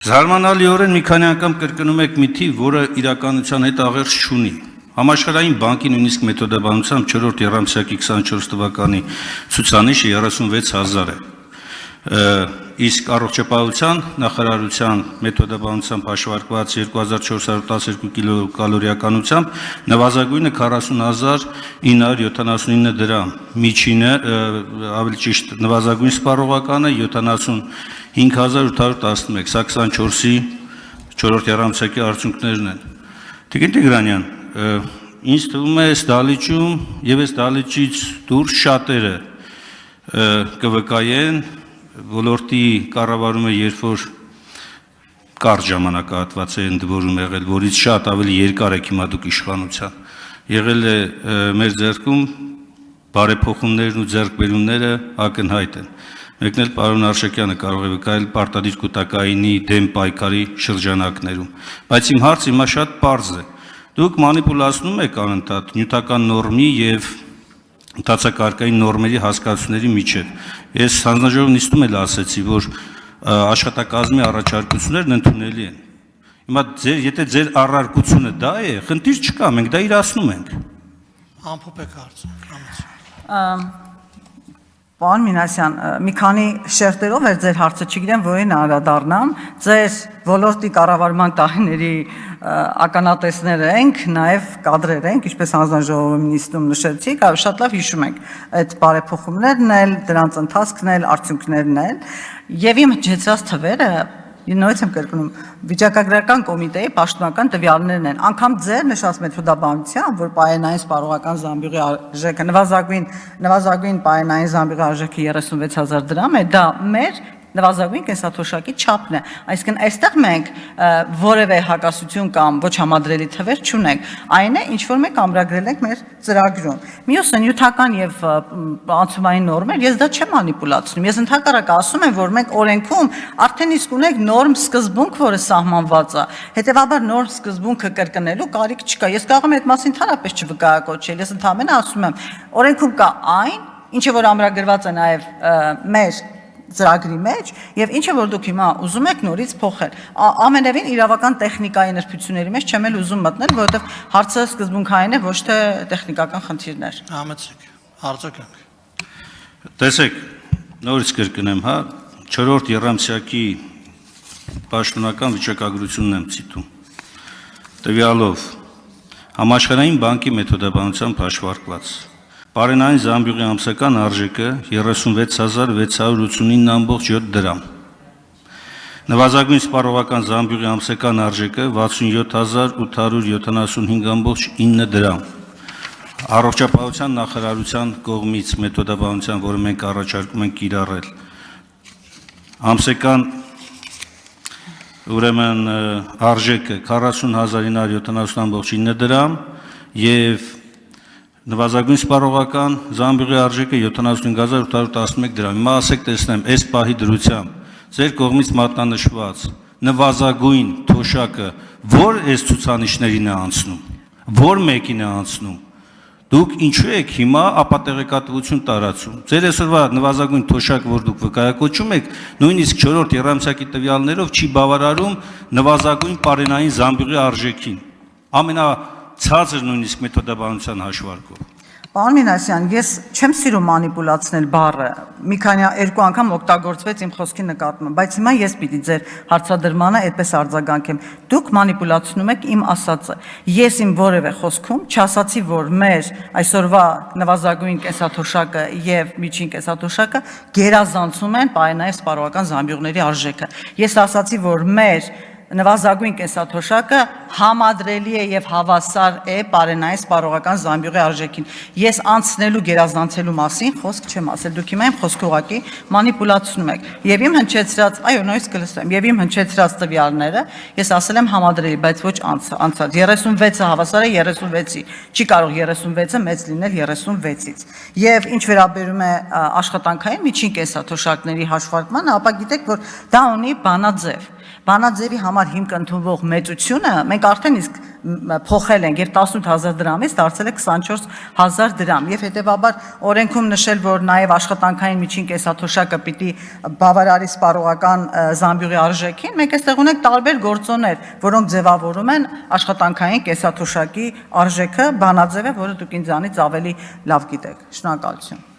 Զարմանալիորեն մի քանի անգամ կրկնում եք մի թիվ, որը իրականության հետ աղերս չունի։ Համաշխարհային բանկի նույնիսկ մեթոդաբանությամբ 4-րդ եռամսյակի 24 թվականի ցուցանիշը 36,000 է։ Իսկ առողջապահության նախարարության մեթոդաբանությամբ հաշվարկված 2412 կիլոկալորիականությամբ նվազագույնը 40,979 դրամ, միջինը ավելի ճիշտ նվազագույն սպառողականը 75,811, սա 24-ի 4-րդ եռամսյակի արդյունքներն են։ Տիկին Տիգրանյան, ինձ թվում է այս դահլիճում եւ այս դահլիճից դուրս շատերը կվկայեն ոլորտի կառավարումը, երբ որ կարճ ժամանակահատված է ընդորում եղել, որից շատ ավելի երկար եք հիմա դուք իշխանության, եղել է մեր ձեռքում բարեփոխումներն ու ձեռքբերումները ակնհայտ են։ Մեկն էլ պարոն Արշակյանը կարող է վկայել պարտադիր կൂട്ടակայինի դեմ պայքարի շրջանակներում։ Բայց իմ հարցը հիմա շատ պարզ է։ Դուք մանիպուլացնում եք անընդհատ նյութական նորմի եւ ընդհանրակարգային նորմերի հասկացությունների միջև։ Ես հանձնաժողովի նիստում էլ ասեցի, որ աշխատակազմի առաջարկություններն ընդունելի են։ Հիմա եթե ձեր առարկությունը դա է, խնդիր չկա, մենք դա իրացնում ենք։ Ամփոփեք հարցը։ Պարոն Մինասյան, մի քանի շերտերով էր ձեր հարցը, չգիտեմ որին անդրադառնամ, ձեր ոլորտի կառավարման տարիների ականատեսները ենք, նաև կադրեր ենք, ինչպես հանձնաժողովի նիստում նշեցիք, շատ լավ հիշում ենք այդ բարեփոխումներն էլ, դրանց ընթացքն էլ, արդյունքներն էլ, եւ իմ հնչեցրած թվերը նույնիսկ եմ կրկնում, վիճակագրական կոմիտեի պաշտոնական տվյալներն են, անգամ ձեր նշած մեթոդաբանությամբ, որ պայմանային սպառողական զամբյուղի արժեքը նվազագույն պայմանային զամբյուղի արժեքը 36,000 դրամ է, դա մեր նվազագույն կենսաթոշակի չափն է, այսինքն այստեղ մենք որևէ հակասություն կամ ոչ համադրելի թվեր չունենք, այն է, ինչ որ մենք ամրագրել ենք մեր ծրագրում։ Մյուսը նյութական եւ անցումային նորմեր, ես դա չեմ մանիպուլացնում, ես ընդհակառակը ասում եմ, որ մենք օրենքում արդեն իսկ ունենք նորմ սկզբունք, որը սահմանված է, հետեւաբար նորմ սկզբունքը կրկնելու կարիք չկա, ես կարող եմ այդ մասին ընդհանրապես չվկայակոչել, ես ընդհանրապես ասում եմ, օրենքում կա այն, ինչը որ ամրագրված է նաեւ մեր ծրագրի մեջ եւ ինչը որ դուք հիմա ուզում եք նորից փոխել ամենևին իրավական տեխնիկայի նրբությունների մեջ չեմ էլ ուզում մտնել, որովհետեւ հարցը սկզբունքային է, ոչ թե տեխնիկական խնդիրներ։ Համեցեք, արձագանք։ Տեսեք, նորից կրկնեմ, հա, 4-րդ եռամսյակի պաշտոնական վիճակագրությունն եմ ցիտում։ Տվյալով համաշխարհային բանկի մեթոդաբանությամբ հաշվարկված Պարենային զամբյուղի ամսական արժեքը 36,689,7 դրամ։ Նվազագույն սպառողական զամբյուղի ամսական արժեքը 67,875,9 դրամ։ Առողջապահության նախարարության կողմից մեթոդաբանության, որը մենք առաջարկում ենք կիրառել, ամսական ուրեմն արժեքը 40,970,9 դրամ եւ նվազագույն սպառողական զամբյուղի արժեքը 75,811 դրամ։ Հիմա ասեք տեսնեմ, այս պահի դրությամբ ձեր կողմից մատնանշված նվազագույն թոշակը որ այս ցուցանիշներին է անցնում, որ մեկին է անցնում։ Դուք ինչու եք հիմա ապատեղեկատվություն տարածում։ Ձեր այսօրվա նվազագույն թոշակը, որ դուք վկայակոչում եք, նույնիսկ 4-րդ եռամսյակի տվյալներով չի բավարարում նվազագույն պարենային զամբյուղի արժեքին։ Ցածր նույնիսկ մեթոդաբանության հաշվարկով։ Պարոն Մինասյան, ես չեմ սիրում մանիպուլացնել բառը, մի քանի երկու անգամ օգտագործվեց իմ խոսքի նկատմամբ, բայց հիմա ես պիտի ձեր հարցադրմանը այդպես արձագանքեմ։ Դուք մանիպուլացնում եք իմ ասածը։ Ես իմ որևէ խոսքում չասացի, որ մեր այսօրվա նվազագույն կենսաթոշակը եւ միջին կենսաթոշակը գերազանցում են պայմանային սպառողական զամբյուղների արժեքը։ Ես ասացի, որ մեր նվազագույն կենսաթոշակը համադրելի է եւ հավասար է պարենային սպառողական զամբյուղի արժեքին։ Ես անցնելու գերազանցելու մասին խոսք չեմ ասել, դուք հիմա իմ խոսքը ուղղակի մանիպուլացնում եք։ Եվ իմ հնչեցրած, այո, նույնիսկ կլսեմ, եւ իմ հնչեցրած տվյալները ես ասել եմ համադրելի, բայց ոչ անցած։ 36-ը հավասար է 36-ի։ Չի կարող 36-ը մեծ լինել 36-ից։ Եվ ինչ վերաբերում է աշխատանքային միջին կենսաթոշակների հաշվարկմանը, ապա գիտեք, որ դա ունի բանաձև։ Բանաձևի համար հիմք ընդունվող մեծությունը մենք արդեն իսկ փոխել ենք եւ 18000 դրամից դարձել է 24000 դրամ եւ հետեւաբար օրենքում նշել, որ նաեւ աշխատանքային միջին կեսաթոշակը պիտի բավարարի սպառողական զամբյուղի արժեքին, մենք այստեղ ունենք տարբեր գործոններ, որոնք ձևավորում են աշխատանքային կեսաթոշակի արժեքը բանաձև է, որը դուք ինձանից ավելի լավ գիտեք։ Շնորհակալություն։